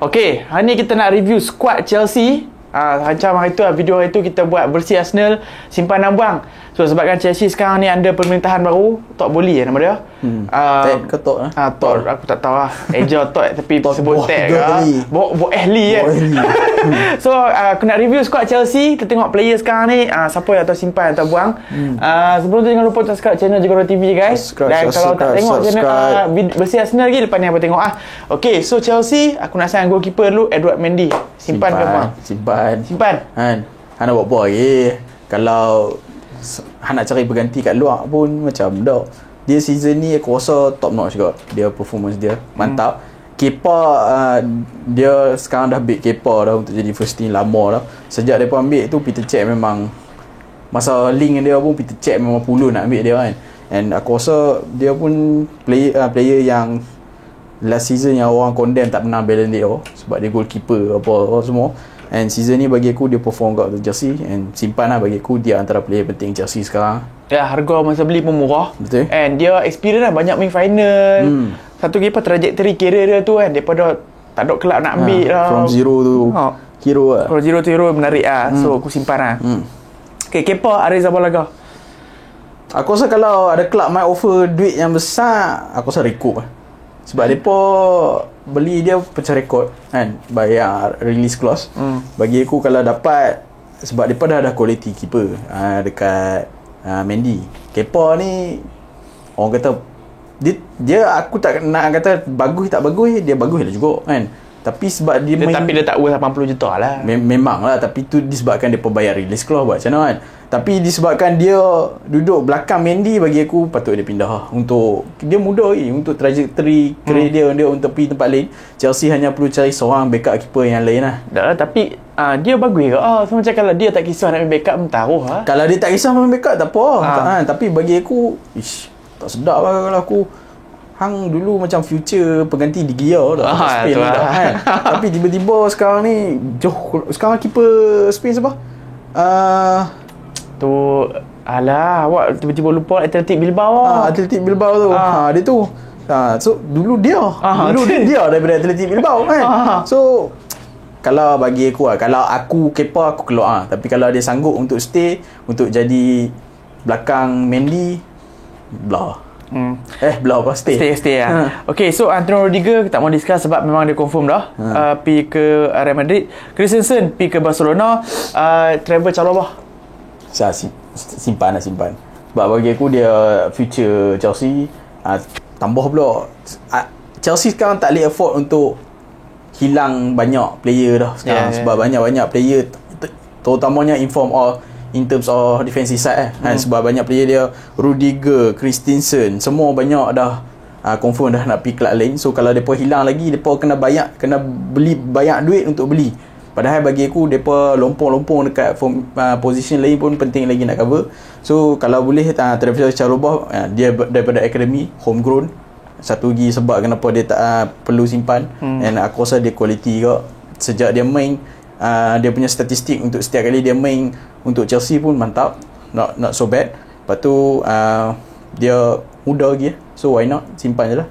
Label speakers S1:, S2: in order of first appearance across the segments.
S1: Okey, hari ni kita nak review squad Chelsea. Macam hari tu video hari tu kita buat bersih Arsenal, simpan dan buang. So sebabkan Chelsea sekarang ni ada pemerintahan baru, Todd Boehly nama dia.
S2: Ted ke Todd
S1: Todd aku tak tahu lah. Eja Todd tapi sebut Ted ke. Boehly kan. So aku nak review squad Chelsea. Kita tengok player sekarang ni siapa yang atau simpan atau buang. Sebelum tu jangan lupa subscribe channel Jigoro TV guys. Dan kalau tak tengok channel bersih Arsenal lagi, lepas ni apa tengok Okay, so Chelsea aku nak sign goalkeeper dulu, Edouard Mendy. Simpan ke buang? Simpan. Han
S2: nak buat apa lagi? Kalau Han nak cari berganti kat luar pun macam dah. Dia season ni aku rasa top notch juga. Dia performance dia mantap. Kepa dia sekarang dah beat Kepa dah untuk jadi first team lama dah. Sejak dia pun ambil tu Peter Cech memang masa link dia pun Peter Cech memang puluh nak ambil dia kan. And aku rasa dia pun player yang last season yang orang condemn tak pernah Ballon d'Or sebab dia goalkeeper apa semua. And season ni bagi aku dia perform kat Chelsea. And simpan lah, bagi aku dia antara player penting Chelsea sekarang.
S1: Ya, harga masa beli pun murah.
S2: Betul.
S1: And dia experience lah, banyak main final. Satu lagi apa, trajectory career dia tu kan, daripada tak ada kelab nak ambil lah.
S2: From zero tu hero lah.
S1: From zero to hero menarik lah. So aku simpan lah. Okay, Kepa Arrizabalaga Balaga.
S2: Aku rasa kalau ada kelab main offer duit yang besar, aku rasa recoup lah. Sebab mereka beli dia pecah rekod kan, bayar release clause. Bagi aku kalau dapat, sebab mereka dah ada quality keeper dekat Mendy. Kepa ni orang kata dia aku tak nak kata bagus tak bagus, dia bagus lah juga kan. Tapi sebab dia main,
S1: tapi dia tak worth 80 juta lah.
S2: Memang lah, tapi tu disebabkan dia bayar release clause buat macam mana kan. Tapi disebabkan dia duduk belakang Mendy, bagi aku patut dia pindah untuk dia mudah untuk trajectory career dia untuk pergi tempat lain. Chelsea hanya perlu cari seorang backup keeper yang lain lah.
S1: Dah lah, tapi dia bagus ke? So macam kalau dia tak kisah nak main backup pun taruh lah.
S2: Kalau dia tak kisah main backup tak apa tapi bagi aku tak sedap lah kalau aku hang dulu macam future pengganti Di Gea dah Spain dah kan. Tapi tiba-tiba sekarang ni sekarang keeper Spain siapa?
S1: Tu alah awak tiba-tiba lupa Athletic Bilbao.
S2: Athletic Bilbao tu. Dia tu. So dulu dia daripada Athletic Bilbao kan. So kalau bagi aku kalau aku Kepa aku keluar tapi kalau dia sanggup untuk stay untuk jadi belakang Mendy belah apa stay
S1: lah. Okay, so Antonio Rudiger kita tak mau discuss sebab memang dia confirm dah pergi ke Real Madrid. Christensen pergi ke Barcelona. Trevor Chalobah simpan. Sebab bagi aku dia future Chelsea. Tambah pula Chelsea sekarang tak boleh afford untuk hilang banyak player dah sekarang. Sebab banyak-banyak player terutamanya in terms of defensive side sebab banyak player dia Rudiger, Christensen semua banyak dah confirm dah nak pergi kelab lain. So kalau mereka hilang lagi, mereka kena beli banyak duit untuk beli. Padahal bagi aku mereka lompong-lompong dekat position lain pun penting lagi nak cover. So kalau boleh Trevor Chalobah dia daripada academy homegrown. Satu lagi sebab kenapa dia tak perlu simpan. And aku rasa dia quality juga. Sejak dia main dia punya statistik untuk setiap kali dia main untuk Chelsea pun mantap, not so bad. Lepas tu dia muda lagi so why not simpan je lah.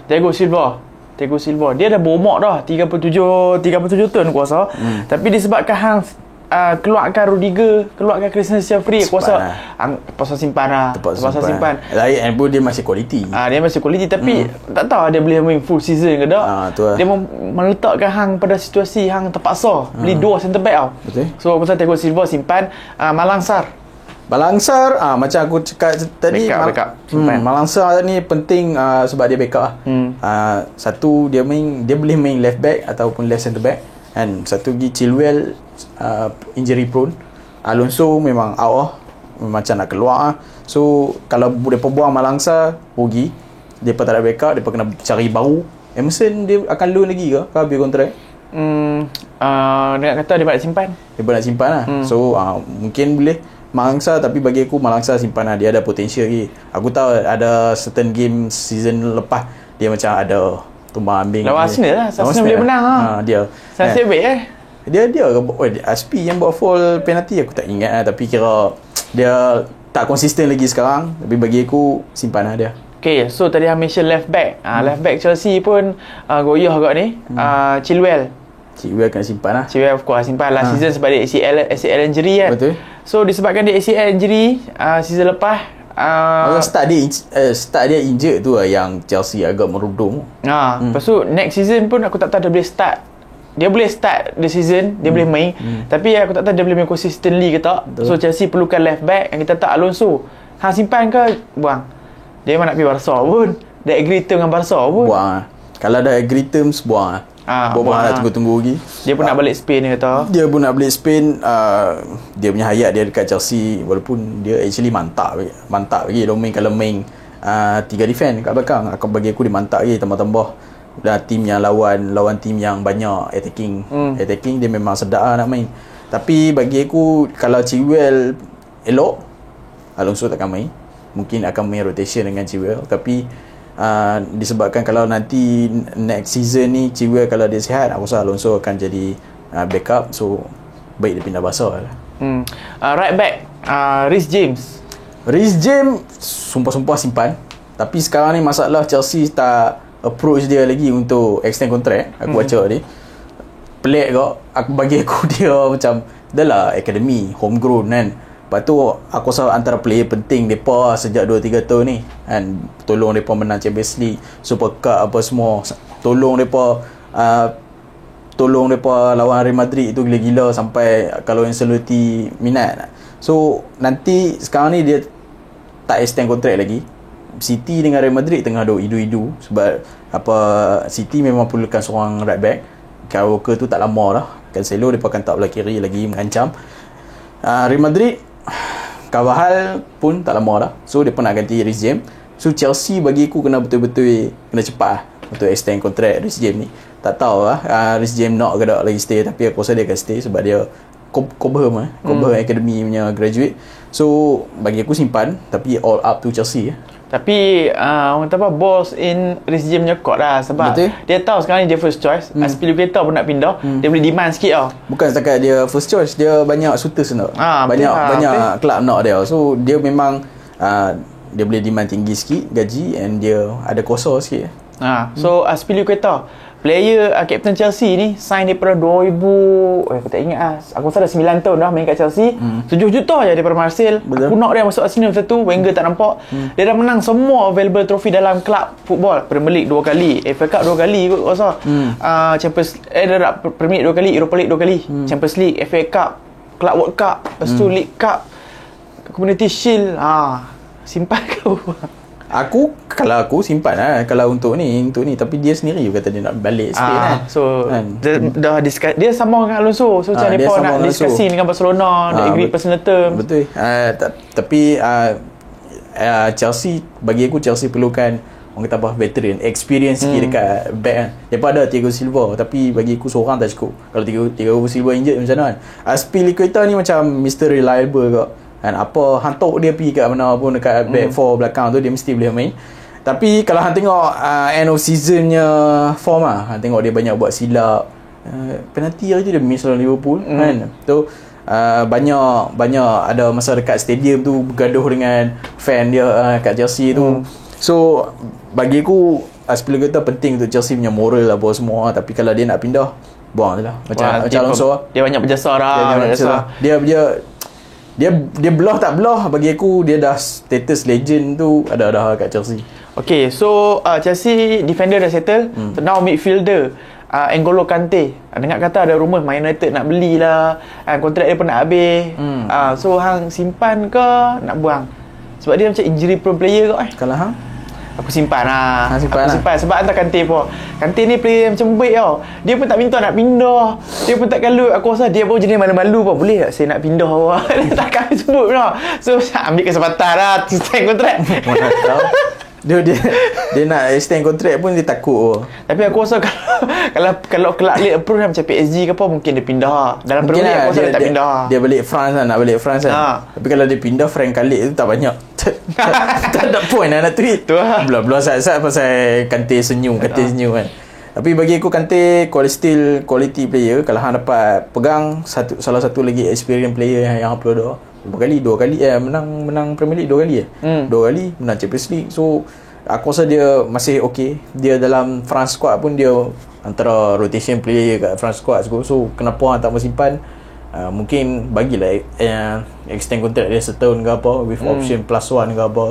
S1: Thiago Silva dia dah berumur dah 37 tahun kuasa. Tapi disebabkan hang keluarkan Rudiger, keluarkan Christensen free, kuasa pasal simpan lah. Pasal simpan.
S2: Lain pun dia masih quality.
S1: Dia masih quality tapi tak tahu dia boleh main full season ke tak. Dia meletakkan hang pada situasi hang terpaksa beli dua centre back tau. Betul. So pasal Thiago Silva simpan. Malang Sarr macam aku cakap tadi, backup.
S2: Malang Sarr ni penting sebab dia backup satu dia boleh main left back ataupun left centre back. And satu lagi Chilwell injury prone. Alonso memang out macam nak keluar. So kalau mereka buang Malang Sarr rugi. Mereka tak ada backup, mereka kena cari baru. Emerson dia akan loan lagi ke habis kontrak?
S1: Dia kata dia nak simpan
S2: lah. So mungkin boleh Malang Sarr, tapi bagi aku Malang Sarr simpan lah. Dia ada potential lagi. Aku tahu ada certain game season lepas dia macam ada tumbang ambing.
S1: Lawan Arsenal lah. Arsenal boleh menang
S2: dia.
S1: Nasib baik
S2: Dia Aspi yang buat foul penalty aku tak ingat tapi kira dia tak konsisten lagi sekarang. Tapi bagi aku simpan lah dia.
S1: Okay, so tadi hang mention left back. Left back Chelsea pun goyah agak ni. Chilwell.
S2: Chilwell kena simpan lah.
S1: Chilwell of course simpan last season sebab dia ACL injury kan.
S2: Betul.
S1: So disebabkan dia ACL injury season lepas
S2: start dia injured tu lah yang Chelsea agak merudum.
S1: Lepas tu next season pun aku tak tahu dia boleh start. Dia boleh start the season, dia boleh main. Tapi aku tak tahu dia boleh main consistently ke tak. Betul. So Chelsea perlukan left back yang kita tak Alonso. Hang simpan ke buang? Dia memang nak pergi Barca pun. Dah agree term dengan Barca pun.
S2: Buang lah. Kalau dah agree terms, buang lah. Buang nak tunggu-tunggu lagi.
S1: Dia pun nak balik Spain dia kata.
S2: Dia pun nak balik Spain. Dia punya hayat dia dekat Chelsea. Walaupun dia actually mantap lagi. Kalau main 3 defend kat belakang, aku bagi aku dia mantap lagi. Tambah-tambah dah tim yang lawan tim yang banyak attacking dia memang sedap lah nak main. Tapi bagi aku kalau Chilwell elok, Alonso takkan main. Mungkin akan main rotation dengan Chilwell. Tapi disebabkan kalau nanti next season ni Chilwell kalau dia sihat, aku rasa Alonso akan jadi backup. So baik dia pindah Barca lah.
S1: Right back Reece James
S2: sumpah-sumpah simpan. Tapi sekarang ni masalah Chelsea tak approach dia lagi untuk extend kontrak. Aku baca ni pelik kok. Bagi aku dia macam dah lah academy homegrown kan. Lepas tu aku rasa antara player penting mereka sejak 2-3 tahun ni kan. Tolong mereka menang Champions League, Super Cup apa semua. Tolong mereka lawan Real Madrid tu gila-gila sampai kalau Ancelotti minat. So nanti sekarang ni dia tak extend kontrak lagi. City dengan Real Madrid tengah ada idu-idu sebab City memang perlukan seorang right back. Walker tu tak lama dah. Cancelo mereka akan tak belah kiri lagi mengancam. Real Madrid Carvajal pun tak lama dah. So dia pun nak ganti Reece James. So Chelsea bagi aku kena betul-betul kena cepat lah untuk extend kontrak Reece James ni. Tak tahu lah Reece James nak ke tak lagi stay. Tapi aku rasa dia akan stay sebab dia Cobham Academy punya graduate. So bagi aku simpan. Tapi all up to Chelsea.
S1: Tapi orang kata apa, balls in Reece James punya court lah. Sebab betul? Dia tahu sekarang ni dia first choice. Aspilicueta pun nak pindah. Dia boleh demand sikit tau.
S2: Bukan setakat dia first choice, dia banyak suitors nak. Banyak club nak dia. So dia memang dia boleh demand tinggi sikit gaji, and dia ada kuasa sikit.
S1: So Aspilicueta player Captain Chelsea ni sign daripada 2000 aku tak ingat aku rasa dah 9 tahun dah main kat Chelsea. 7 juta je daripada Marseille. Aku nak dia masuk Arsenal masa tu. Wenger tak nampak. Dia dah menang semua available trophy dalam club football. Premier League 2 kali, FA Cup 2 kali kot rasa. Champions dia dah Premier League 2 kali, Europa League 2 kali, Champions League, FA Cup, Club World Cup, lepas tu League Cup, Community Shield. Simpan kau.
S2: Kalau aku simpan lah kalau untuk ni. Tapi dia sendiri kata dia nak balik Spain kan.
S1: So dah discuss, dia sama dengan Alonso. So macam mereka nak diskusi dengan Barcelona, dia agree personal term.
S2: Betul. Tapi Chelsea, bagi aku Chelsea perlukan orang kata apa, veteran, experience sikit dekat back kan. Daripada Thiago Silva, tapi bagi aku seorang tak cukup. Kalau Thiago Silva injured macam mana kan. Aspilicueta ni macam Mr. Reliable kok. Dan apa hantuk dia pergi kat mana pun dekat back 4 belakang tu dia mesti boleh main. Tapi kalau hang tengok end of seasonnya form hang tengok dia banyak buat silap. Penalti je dia miss lawan Liverpool kan. Tu banyak ada masa dekat stadium tu bergaduh dengan fan dia kat Chelsea tu. So bagi aku Aspilicueta penting untuk Chelsea punya moral apa semua. Tapi kalau dia nak pindah, buang je lah. Macam Alonso
S1: dia banyak berjasa dah.
S2: Dia belah tak belah, bagi aku dia dah status legend tu ada kat Chelsea.
S1: Okay, so Chelsea defender dah settle. So now midfielder N'Golo Kante. Dengar kata ada rumour Man United nak belilah, kontrak dia pun nak habis. So hang simpan ke nak buang? Sebab dia macam injury prone player kot
S2: Kalau hang?
S1: Aku simpan lah.
S2: Simpan
S1: sebab hantar Kante pun. Kante ni player macam baik tau. Dia pun tak minta nak pindah. Dia pun tak kalut. Aku rasa dia pun jenis malu-malu pun. Boleh tak saya nak pindah awak? Dia takkan sebut tau. So ambil kesempatan lah, extend kontrak.
S2: Mana tahu dia nak extend kontrak pun dia takut.
S1: Tapi aku rasa kalau kelak league approve macam PSG ke apa, mungkin dia pindah. Dalam Premier League aku rasa dia tak pindah.
S2: Dia balik France lah, nak balik France kan. Tapi kalau dia pindah Frank Khalid tu tak banyak. Tak ada point lah nak tweet. Belah-belah saat-saat pasal Kante senyum kan. Tapi bagi aku Kante still quality player. Kalau hang dapat pegang salah satu lagi experience player yang upload dah. Dua kali menang Premier League 2 kali 2 kali menang Champions League. So Aku rasa dia masih okey. Dia dalam France squad pun dia antara rotation player kat France squad. So kenapa orang tak mau simpan? Mungkin bagilah extend kontrak dia setahun ke apa with option +1 ke apa.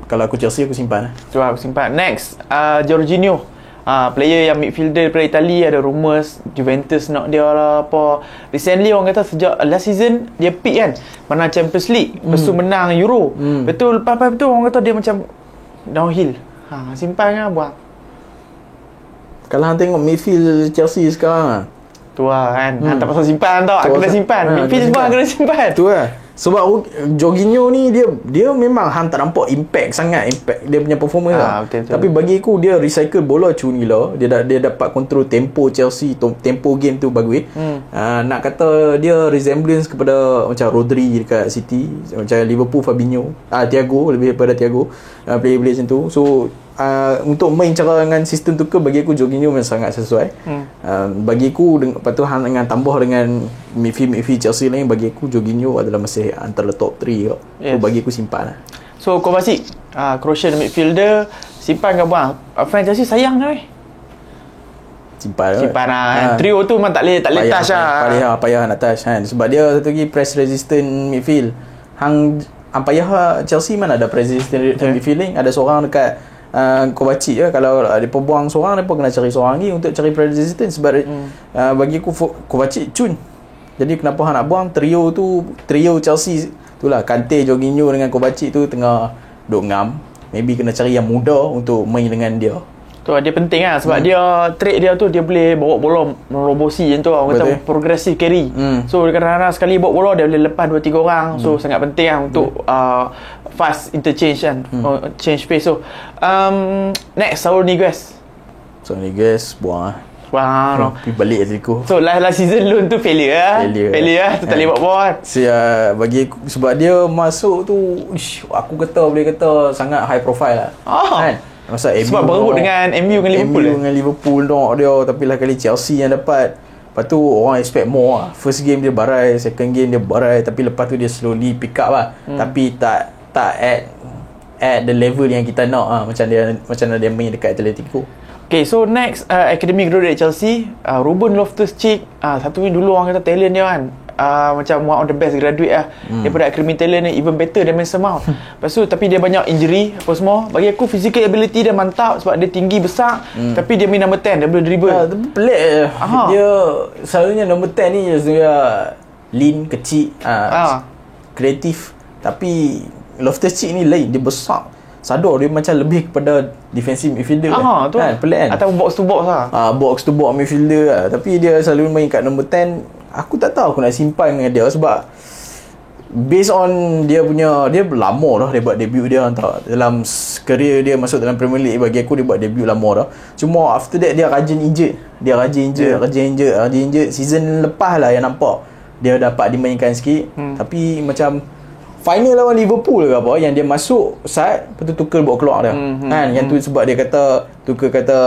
S2: Kalau aku Chelsea aku simpan.
S1: Tu aku simpan. Next, Jorginho. Player yang midfielder daripada Itali, ada rumours Juventus nak dia lah apa. Recently orang kata sejak last season dia peak kan, menang Champions League, lepas tu menang Euro. Betul, lepas tu orang kata dia macam downhill. Simpan kan buang.
S2: Kalau hang tengok midfield Chelsea sekarang
S1: Tu lah kan. Tak pasal simpan tau. Aku kena simpan. Midfield semua kena simpan.
S2: tu lah. Sebab Jorginho ni dia memang hang tak nampak impact dia punya performance lah.
S1: Betul.
S2: Tapi bagi aku dia recycle bola cun gila. Dia dapat control tempo Chelsea, tempo game tu bagus. Nak kata dia resemblance kepada macam Rodri dekat City, macam Liverpool Fabinho, Thiago, lebih daripada Thiago, player-player macam tu. So untuk main cara dengan sistem tu bagi aku Jorginho memang sangat sesuai. Bagi aku lepas tu dengan tambah dengan midfield Chelsea lain, bagi aku Jorginho adalah masih antara top 3 kot. So bagi aku simpan lah.
S1: So Kovacic, Croatian midfielder, simpan ke buang? Fan Chelsea sayang kan?
S2: Simpan
S1: lah. Trio tu memang tak boleh touch lah.
S2: Payah nak touch kan. Sebab dia satu lagi press resistant midfield. Hang payah Chelsea mana ada press resistant midfielding. Ada seorang dekat Kovacic je. Kalau dia buang seorang, dia pun kena cari seorang lagi untuk cari press resistance. Sebab bagi aku Kovacic cun. Jadi kenapa hang nak buang trio Chelsea itulah, Kante, Jorginho dengan Kovacic tu tengah duk ngam. Maybe kena cari yang muda untuk main dengan dia.
S1: Tu dia penting lah. Sebab dia trade dia tu, dia boleh bawa bola merobosi macam tu. Orang kata progressive carry. So kadang-kadang sekali bawa bola dia boleh lepas 2-3 orang. So sangat penting lah untuk fast interchange kan. Change pace. So next, Saúl Ñíguez.
S2: Buang lah.
S1: Wah,
S2: pergi balik Atletico.
S1: So last season loan tu failure lah. Tu tak boleh buat apa kan.
S2: Bagi aku, sebab dia masuk tu aku boleh kata sangat high profile lah. Kan? Masa
S1: sebab berut dengan MU dengan
S2: Liverpool dong dia, tapi lah kali Chelsea yang dapat. Lepas tu orang expect more lah. First game dia barai, second game dia barai, tapi lepas tu dia slowly pick up lah. Tapi tak at the level yang kita nak lah. Macam dia main dekat Atletico.
S1: Okay, so next academy graduate Chelsea, Ruben Loftus-Cheek. Satu ni dulu orang kata talent dia kan, macam one of the best graduate lah. Daripada academy talent ni even better than Mason Mount. Lepas tu tapi dia banyak injury apa semua. Bagi aku physical ability dia mantap sebab dia tinggi besar, tapi dia main number 10, dia boleh dribble.
S2: Pelik je. Dia selalunya number 10 ni dia lean, kecil, kreatif. Tapi Loftus-Cheek ni lain, dia besar. Sadar dia macam lebih kepada defensive midfielder
S1: tu
S2: kan, pelik kan,
S1: atau box to box lah.
S2: Box to box midfielder lah. Tapi dia selalu main kat number 10. Aku tak tahu aku nak simpan dengan dia sebab based on dia lama dah dia buat debut dia dalam career dia masuk dalam Premier League. Bagi aku dia buat debut lama dah. Cuma after that dia rajin injured. Season lepas lah yang nampak dia dapat dimainkan sikit. Tapi macam final lawan Liverpool ke apa, yang dia masuk saat lepas tu Tuchel bawa keluar dia kan. Yang tu sebab dia kata Tuchel kata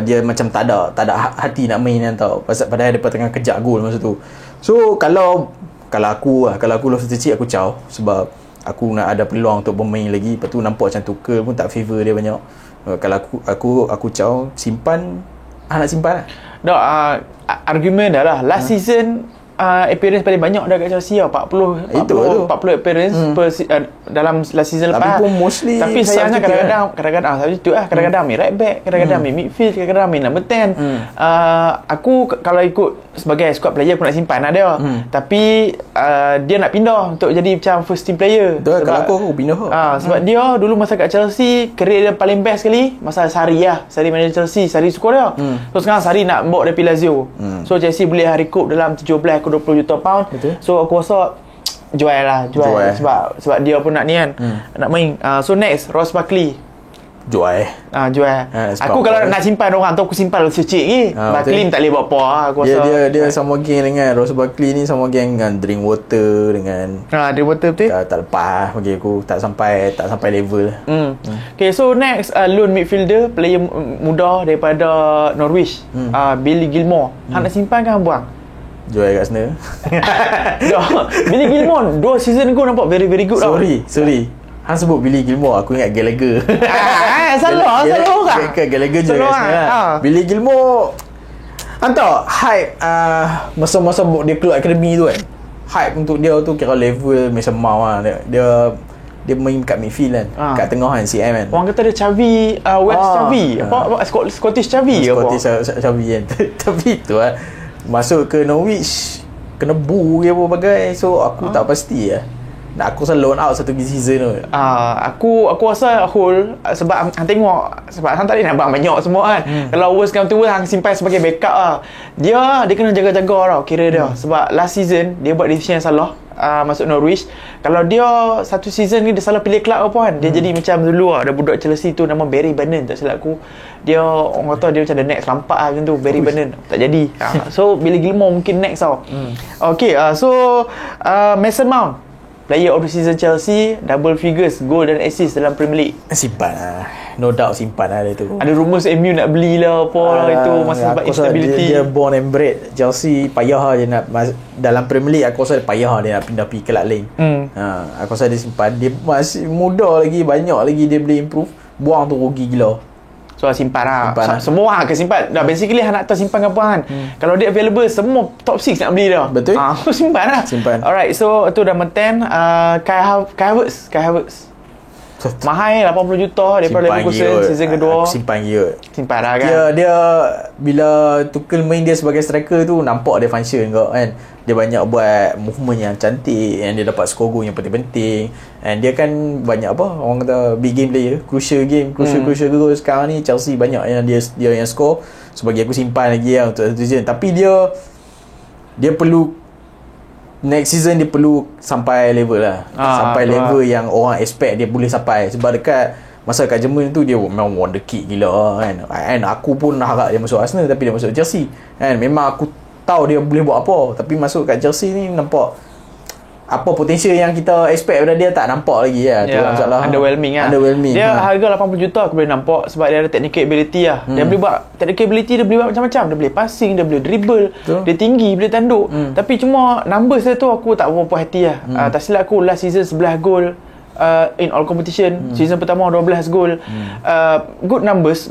S2: dia macam tak ada hati nak main kan tau. Padahal dia tengah kejar gol masa tu. So kalau aku Loftus-Cheek aku caw, sebab aku nak ada peluang untuk bermain lagi. Lepas tu nampak macam Tuchel pun tak favor dia banyak. Kalau aku caw, simpan. Nak simpan lah.
S1: Argument dah lah last season appearance paling banyak dah kat Chelsea lah, 40 appearance dalam last season lepas.
S2: Tapi pun mostly,
S1: tapi sayangnya kadang-kadang kadang-kadang main right back, kadang-kadang main midfield, kadang-kadang main number 10. Aku kalau ikut sebagai squad player aku nak simpan lah dia. Tapi dia nak pindah untuk jadi macam first team player.
S2: Kalau aku pindah
S1: sebab dia dulu masa kat Chelsea career dia paling best sekali masa Sarri manager Chelsea. Sarri suka dia. So sekarang Sarri nak bawa dia pergi Lazio. So Chelsea boleh recoup dalam 17 ke 20 juta pound. So aku rasa jual. Sebab dia pun nak ni kan, nak main. So next, Ross Barkley.
S2: Jual.
S1: Aku kalau nak simpan orang tu, aku simpan Loftus-Cheek ni. Barkley tak boleh buat apa aku rasa.
S2: Dia sama geng dengan Ross Barkley ni, sama geng dengan Drinkwater, dengan
S1: Drinkwater betul.
S2: Tak lepas bagi aku, tak sampai level.
S1: Okay, so next loan midfielder, player muda daripada Norwich, Billy Gilmore. Nak simpan kan buang?
S2: Jual kat sana.
S1: Billy Gilmore 2 season ago nampak very very good.
S2: Sorry Hang sebut Billy Gilmore, aku ingat Gallagher.
S1: Salah orang.
S2: Gallagher je
S1: Salah
S2: kat sini
S1: orang.
S2: lah. Billy Gilmore, hantar hype masa-masa dia keluar akademi tu kan. Hype untuk dia tu kira level macam mau lah. Dia main kat midfield kan. Kat tengah kan CM kan.
S1: Orang kata dia Xavi, West Xavi. Scottish Xavi ke apa?
S2: Scottish Xavi kan. Tapi tu lah, masuk ke Norwich kena bu ke apa bagai. So aku tak pasti lah. Nak aku rasa loan out satu season tu.
S1: Aku rasa whole sebab hang tengok, sebab hang tak boleh nak bang banyak semua kan. Kalau worst come to worst hang simpan sebagai backup lah. Dia kena jaga-jaga tau kira dia. Sebab last season dia buat decision yang salah. Masuk Norwich. Kalau dia satu season ni dia salah pilih club apa kan. Dia jadi macam dulu ada budak Chelsea tu nama Barry Bannon tak silap aku. Dia orang kata dia macam the next Lampard lah macam tu. Barry Bannon tak jadi. So Billy Gilmore mungkin next tau. Okay, so Mason Mount, player of the season Chelsea, double figures goal dan assist dalam Premier League.
S2: Simpan lah. No doubt simpan lah dia tu.
S1: Ada rumours MU nak beli lah apa lah itu masa sebab instability.
S2: Dia born and bred Chelsea, payah lah dia nak dalam Premier League. Aku rasa payah lah dia nak pindah pergi kelab lain. Aku rasa dia simpan. Dia masih muda lagi, banyak lagi dia boleh improve. Buang tu rugi gila.
S1: So simpan lah. Semua akan simpan. Dah basically nak tahu simpan ke apa kan. Kalau dia available semua top 6 nak beli dah.
S2: Betul.
S1: Simpan lah.
S2: Simpan.
S1: Alright, so tu dah 10. Kai Havertz mahal 80 juta daripada Leverkusen season kedua.
S2: Aku simpan gila.
S1: Simpan lah kan.
S2: Dia bila Tuchel main dia sebagai striker tu nampak dia function kau kan. Dia banyak buat movement yang cantik, and dia dapat score goal yang penting-penting, and dia kan banyak apa orang kata big game player, crucial goal. Sekarang ni Chelsea banyak yang dia yang score. So bagi aku simpan lagi lah untuk satu season. Tapi dia perlu next season dia perlu sampai level lah. Sampai level yang orang expect dia boleh sampai. Sebab dekat masa kat Jerman tu dia memang wonder kid gila kan. And aku pun harap dia masuk Arsenal, tapi dia masuk Chelsea kan. Memang aku tahu dia boleh buat apa, tapi masuk kat Chelsea ni nampak apa potensial yang kita expect daripada dia tak nampak lagi lah. Tu masalah.
S1: Underwhelming lah. Dia harga 80 juta aku boleh nampak sebab dia ada technical ability lah. Dia boleh buat technical ability, dia boleh buat macam-macam. Dia boleh passing, dia boleh dribble, dia tinggi, boleh tanduk. Tapi cuma numbers dia tu aku tak berapa hati lah. Tak silap aku last season 11 gol in all competition. Season pertama 12 gol. Good numbers.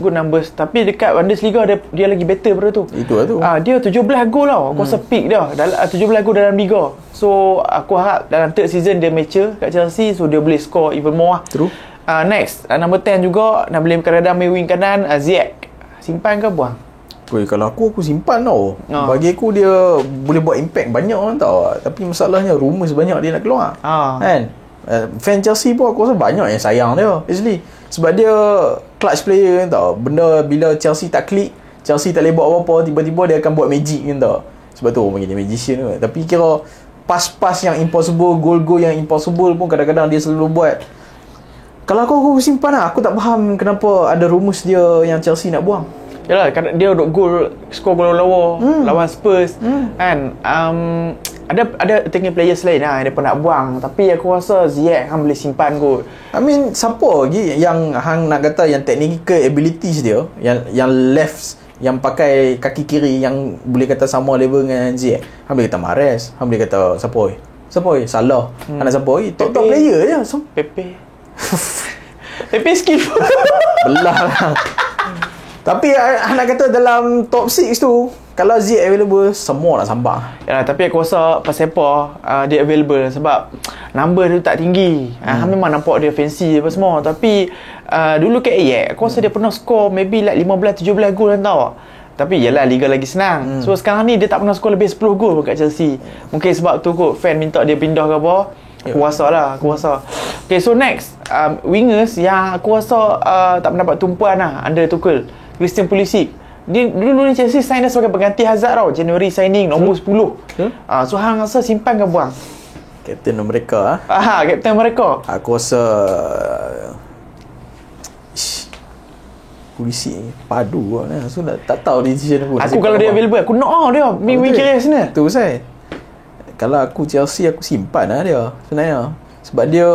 S1: Tapi dekat Bundesliga dia lagi better pada tu.
S2: Itu lah tu.
S1: Dia 17 gol tau. Aku rasa peak dia 17 gol dalam Liga. So aku harap dalam third season dia mature kat Chelsea, so dia boleh score even more.
S2: True.
S1: Next, number 10 juga nak beli kadang-kadang main wing kanan, Ziyech. Simpan ke buang?
S2: Kalau aku simpan tau. Bagi aku dia boleh buat impact banyak orang tau. Tapi masalahnya rumours banyak dia nak keluar. Kan? Fan Chelsea pun aku rasa banyak yang sayang dia actually. Sebab dia clutch player kan tau. Benda bila Chelsea tak klik, Chelsea tak boleh buat apa-apa, tiba-tiba dia akan buat magic kan tau. Sebab tu orang panggil dia magician tu. Tapi kira pas-pas yang impossible, gol-gol yang impossible pun kadang-kadang dia selalu buat. Kalau aku simpan lah. Aku tak faham kenapa ada rumours dia yang Chelsea nak buang.
S1: Yalah, dia duk score gol lawa lawan Spurs kan. Ada tengah players lain lah yang dia nak buang, tapi aku rasa Ziyech hang boleh simpan kot.
S2: I mean, siapa lagi yang hang nak kata yang technical abilities dia, yang left, yang pakai kaki kiri, yang boleh kata sama level dengan Ziyech? Hang boleh kata Mahrez, hang boleh kata siapa? Salah. Anak siapa? Top player je. Pepe
S1: skillful.
S2: Belah lah. Tapi nak kata dalam top 6 tu, kalau Ziyech available, semua nak sambang.
S1: Yalah, tapi aku rasa pasal apa dia available sebab number dia tak tinggi. Memang nampak dia fancy apa semua. Tapi dulu kat Ziyech, aku rasa dia pernah score maybe like 15-17 gol kan tau. Tapi yalah, Liga lagi senang. So sekarang ni dia tak pernah score lebih 10 gol kat Chelsea. Mungkin sebab tu kot fan minta dia pindah ke apa. Aku rasa. Okay, so next wingers yang aku rasa tak mendapat tumpuan lah under Tuchel, Christian Pulisic. Dia dulu ni Chelsea sign dia sebagai pengganti Hazard tau. January signing nombor 10. So hang rasa simpan ke buang?
S2: Kapten mereka
S1: kapten mereka.
S2: Aku rasa Pulisic padu lah. So tak tahu decision aku.
S1: Aku kalau dia available, aku nak dia wing kiri sana.
S2: Tu saya. Kalau aku Chelsea, aku simpan lah dia sebenarnya. Sebab dia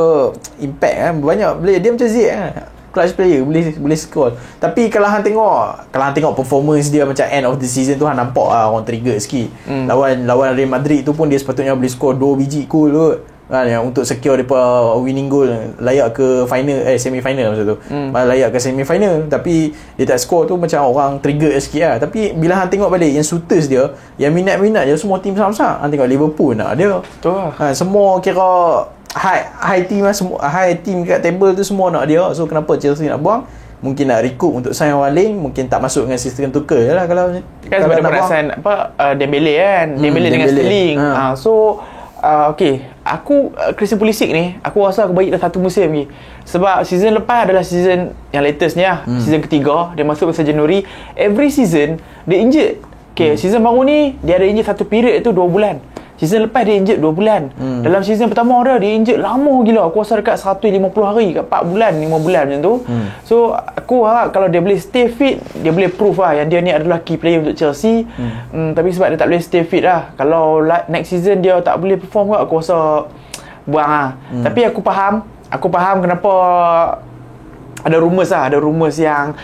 S2: impact kan banyak. Dia macam Ziyech kan, clutch player, boleh score. Tapi kalau hang tengok performance dia macam end of the season tu, hang nampak lah orang trigger sikit. Lawan Real Madrid tu pun dia sepatutnya boleh score 2 biji gol kot. yang untuk secure depa winning goal, layak ke final, semi final masa tu. Layak ke semi final, tapi dia tak score tu macam orang trigger sikit lah. Tapi bila hang tengok balik yang shooters dia, yang minat-minat dia semua tim besar-besar. Hang tengok Liverpool nak dia.
S1: Betul lah.
S2: Semua kira high team lah, semua high team kat table tu semua nak dia. So kenapa Chelsea nak buang? Mungkin nak recoup untuk sign orang lain, mungkin tak masuk dengan sistem tukar je lah kalau
S1: kan sebab dia pernah sign Dembele kan, Dembele dengan Sterling. So okay, aku Christian Pulisic ni aku rasa aku bagi dah satu musim lagi. Sebab season lepas adalah season yang latest ni lah, season ketiga, dia masuk masa Januari. Every season dia injured. Okay, season baru ni dia ada injured satu period tu 2 bulan. Season lepas dia injured 2 bulan. Dalam season pertama dia injured lama gila. Aku rasa dekat 150 hari, kat 4 bulan, 5 bulan macam tu. So aku harap kalau dia boleh stay fit, dia boleh prove lah yang dia ni adalah key player untuk Chelsea. Tapi sebab dia tak boleh stay fit lah, kalau next season dia tak boleh perform kot, aku rasa buang lah. Tapi aku faham kenapa ada rumours yang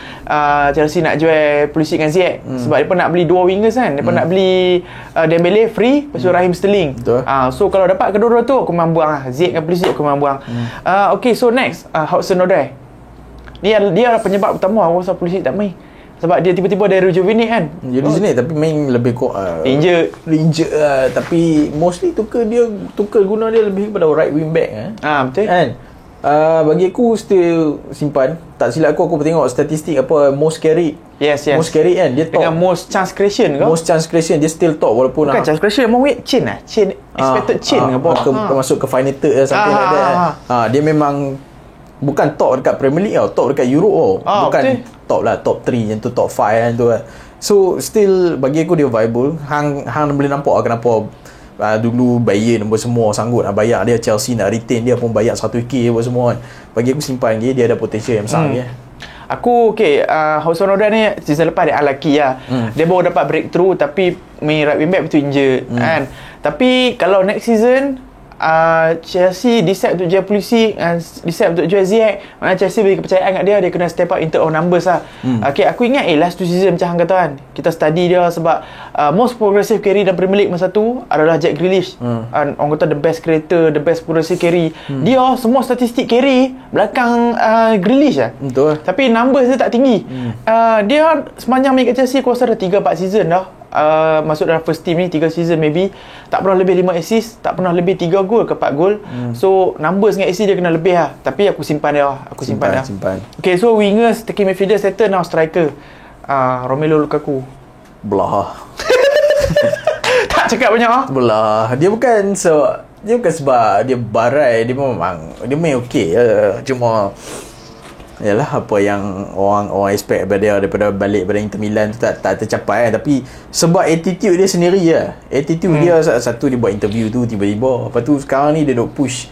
S1: Chelsea nak jual Pulisic dengan Ziyech. Sebab dia pun nak beli 2 wingers kan. Dia pun nak beli Dembele free, lepas tu Raheem Sterling. So kalau dapat kedua-dua tu aku memang buang lah. Ziyech dengan Pulisic aku memang buang. Okay, so next Hudson-Odoi. Dia adalah penyebab utama aku rasa Pulisic tak main. Sebab dia tiba-tiba dari rejuvenate kan.
S2: Rejuvenate tapi main lebih injured lah. Tapi mostly tukar guna dia lebih kepada right wing back
S1: betul
S2: kan. Bagi aku still simpan. Tak silap aku tengok statistik apa most carry.
S1: Yes.
S2: Most carry kan dia top.
S1: Dengan most chance creation ke?
S2: Most chance creation dia still top walaupun
S1: bukan chance creation, mau chain expected chain ke apa?
S2: Masuk ke final third lah something like that. Dia memang bukan top dekat Premier League top dekat Europe bukan betul. Top lah, top 3 yang tu, top 5 kan tu. So still bagi aku dia viable. Hang boleh nampak kenapa dulu Bayern pun semua sanggup nak bayar dia. Chelsea nak retain dia pun bayar 1k apa semua kan. Bagi aku simpan dia ada potential yang besar dia.
S1: Aku Hudson-Odoi ni season lepas dia unlucky lah. Dia baru dapat breakthrough tapi main right wing back betul injured kan. Tapi kalau next season Chelsea decide untuk jual Pulisic, decide untuk jual Ziyech, maknanya Chelsea beri kepercayaan kat dia kena step up in terms of numbers lah. Okay, aku ingat last 2 season macam hang kata kan, kita study dia sebab most progressive carry dalam Premier League masa tu adalah Jack Grealish. Orang kata the best creator, the best progressive carry. Dia semua statistik carry belakang Grealish lah.
S2: Betul.
S1: Tapi numbers dia tak tinggi. Dia sepanjang main kat Chelsea aku rasa dah 3-4 season dah. Masuk dalam first team ni 3 season maybe, tak pernah lebih 5 assist, tak pernah lebih 3 gol ke 4 gol. So numbers dengan assist dia kena lebih lah. Tapi aku simpan dia lah. Simpan. Okay, so wingers, attacking midfielder, settle, now striker. Romelu Lukaku belah. Tak cakap banyak lah. Belah.
S2: Dia bukan sebab dia barai, dia memang dia main okey cuma yalah apa yang orang expect daripada balik pada Inter Milan tu tak tercapai kan. Tapi sebab attitude dia sendiri lah. Attitude dia satu, dia buat interview tu tiba-tiba, lepas tu sekarang ni dia duk push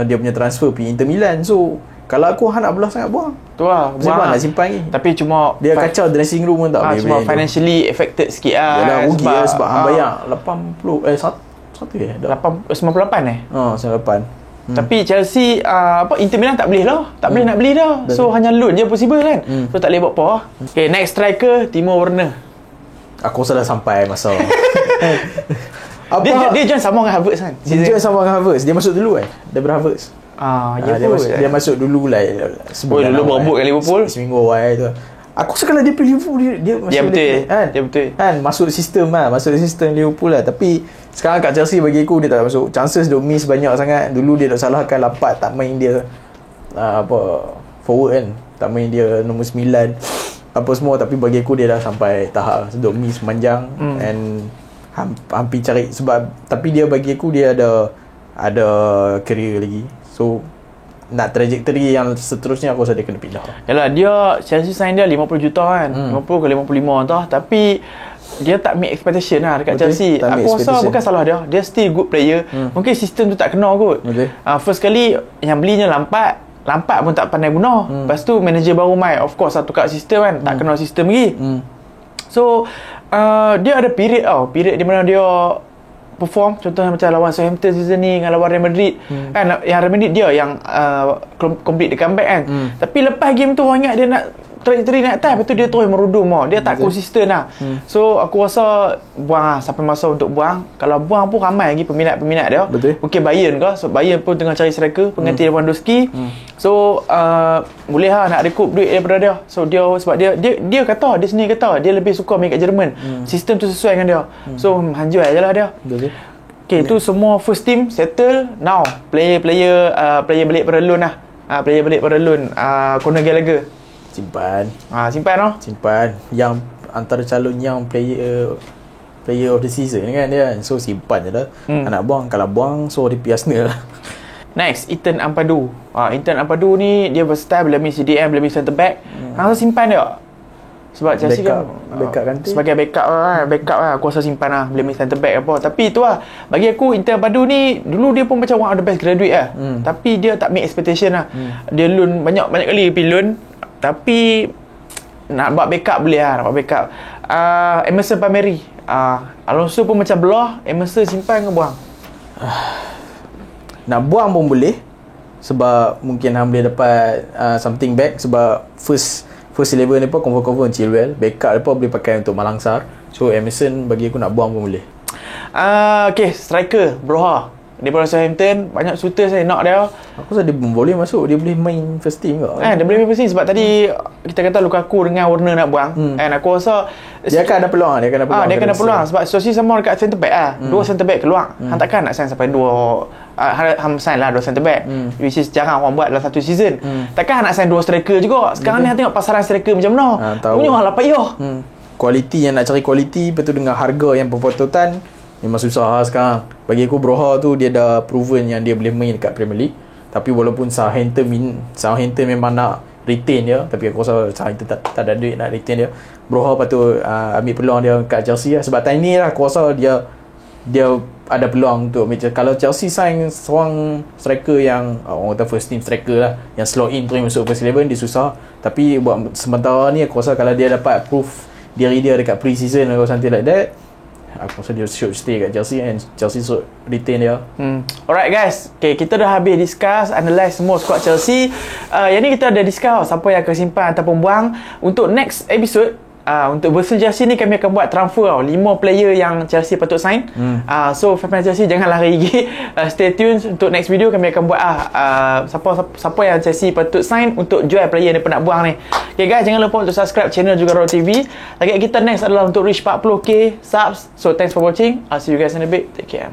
S2: dia punya transfer pergi Inter Milan. So kalau aku nak belah sangat buang
S1: tu lah,
S2: nak simpan lagi.
S1: Tapi cuma
S2: dia kacau dressing room pun tak boleh.
S1: Cuma financially affected sikit lah.
S2: Yalah, rugi sebab bayar 98 98
S1: Tapi Chelsea Inter Milan tak boleh lah. Tak boleh nak beli dah. So hanya loan je possible kan. So tak boleh buat apa. Okay, next striker Timo Werner.
S2: Aku rasa dah sampai masa
S1: dia join sama dengan Havertz kan.
S2: Dia join sama dengan Havertz. Dia masuk dulu daripada Havertz. Dia masuk dulu lah
S1: sebulan dulu berebut dengan Liverpool
S2: seminggu awal tu. Aku rasa kalau dia pergi Liverpool dia masuk
S1: betul
S2: kan, masuk sistem Liverpool lah. Tapi sekarang kat Chelsea bagi aku dia tak masuk. Chances dia miss banyak sangat. Dulu dia dah salahkan Lampard tak main dia forward kan, tak main dia nombor 9 apa semua. Tapi bagi aku dia dah sampai tahap duk miss panjang and hampir cari sebab. Tapi dia bagi aku dia ada career lagi. So nak trajectory yang seterusnya aku rasa dia kena pindah.
S1: Yalah, dia Chelsea sign dia 50 juta kan. 50 ke 55 entah. Tapi dia tak meet expectation lah dekat Chelsea. Aku rasa bukan salah dia. Dia still good player. Mungkin sistem tu tak kena kot. First kali yang belinya Lampard pun tak pandai guna. Lepas tu manager baru main, of course tukar sistem kan. Tak kena sistem lagi. So dia ada period di mana dia perform, contohnya macam lawan Southampton season ni dengan lawan Real Madrid kan, yang Real Madrid dia yang complete the comeback kan. Tapi lepas game tu orang ingat dia nak trajectory naik atas, lepas tu dia terus merudum dia tak konsisten lah. So aku rasa buang lah, sampai masa untuk buang. Kalau buang pun ramai lagi peminat-peminat dia.
S2: Betul.
S1: Mungkin Bayern ke, so Bayern pun tengah cari striker pengganti Lewandowski. So boleh lah nak recoup duit daripada dia. So dia sebab dia kata, dia sendiri kata dia lebih suka main kat Jerman. Sistem tu sesuai dengan dia. So hanjur je lah dia.
S2: Betul.
S1: Okay, tu semua first team settle. Now player balik pada loan lah. Player balik pada loan. Conor Gallagher simpan lah.
S2: Simpan yang antara calon yang player of the season kan dia. So simpan je lah. Nak buang, kalau buang so dia pergi Arsenal lah.
S1: Next, Ethan Ampadu. Ethan Ampadu ni dia versatile, boleh main CDM, boleh main centre back. Langsung simpan dia. Sebab Chelsea
S2: backup kan
S1: sebagai backup lah aku rasa simpan lah, boleh main centre back apa. Tapi tu lah, bagi aku Ethan Ampadu ni dulu dia pun macam one of the best graduate lah. Tapi dia tak make expectation lah. Dia loan banyak kali pergi loan, tapi nak buat backup boleh lah, nak buat backup. Emerson Palmieri, Alonso pun macam belah. Emerson simpan ke buang?
S2: Nak buang pun boleh, sebab mungkin hang boleh dapat something back. Sebab first 11 ni pun confirm Chilwell, backup dia pun boleh pakai untuk Malangsar. So Emerson bagi aku nak buang pun boleh.
S1: Okay, striker Broha daripada Southampton, banyak shooter saya nak dia.
S2: Aku rasa dia boleh masuk, dia boleh main first team ke?
S1: Dia boleh main first team sebab tadi kita kata Lukaku dengan Werner nak buang. Aku rasa
S2: dia akan ada peluang. Dia akan ada peluang
S1: sebab situasi sama dekat centre back lah. Dua centre back keluar. Hang takkan nak sign sampai dua sign lah dua centre back, which is jarang orang buat dalam satu season. Takkan nak sign dua striker juga. Sekarang ni tengok pasaran striker macam mana. Punya lah payah.
S2: Kualiti yang nak cari kualiti, betul dengan harga yang berpatutan, memang susah lah sekarang. Bagi aku Broha tu dia dah proven yang dia boleh main dekat Premier League. Tapi walaupun Southampton memang nak retain dia, tapi aku rasa Southampton tak ada duit nak retain dia. Broha patut ambil peluang dia kat Chelsea lah. Sebab time ni lah aku rasa dia ada peluang untuk macam kalau Chelsea sign seorang striker yang orang kata first team striker lah, yang slot in terus masuk first 11, dia susah. Tapi buat sementara ni aku rasa kalau dia dapat proof diri dia dekat pre-season atau something like that, aku rasa dia should stay kat Chelsea and Chelsea should retain dia.
S1: Alright guys, okay, kita dah habis discuss, analyse semua squad Chelsea. Yang ni kita ada discuss siapa yang akan simpan ataupun buang. Untuk next episode, untuk version Chelsea ni kami akan buat transfer 5 player yang Chelsea patut sign. So fan Chelsea jangan lari gigi. Stay tune untuk next video, kami akan buat siapa yang Chelsea patut sign untuk jual player yang nak buang ni. Okay guys, jangan lupa untuk subscribe channel juga Raw TV. Target kita next adalah untuk reach 40k subs. So thanks for watching. I'll see you guys in a bit. Take care.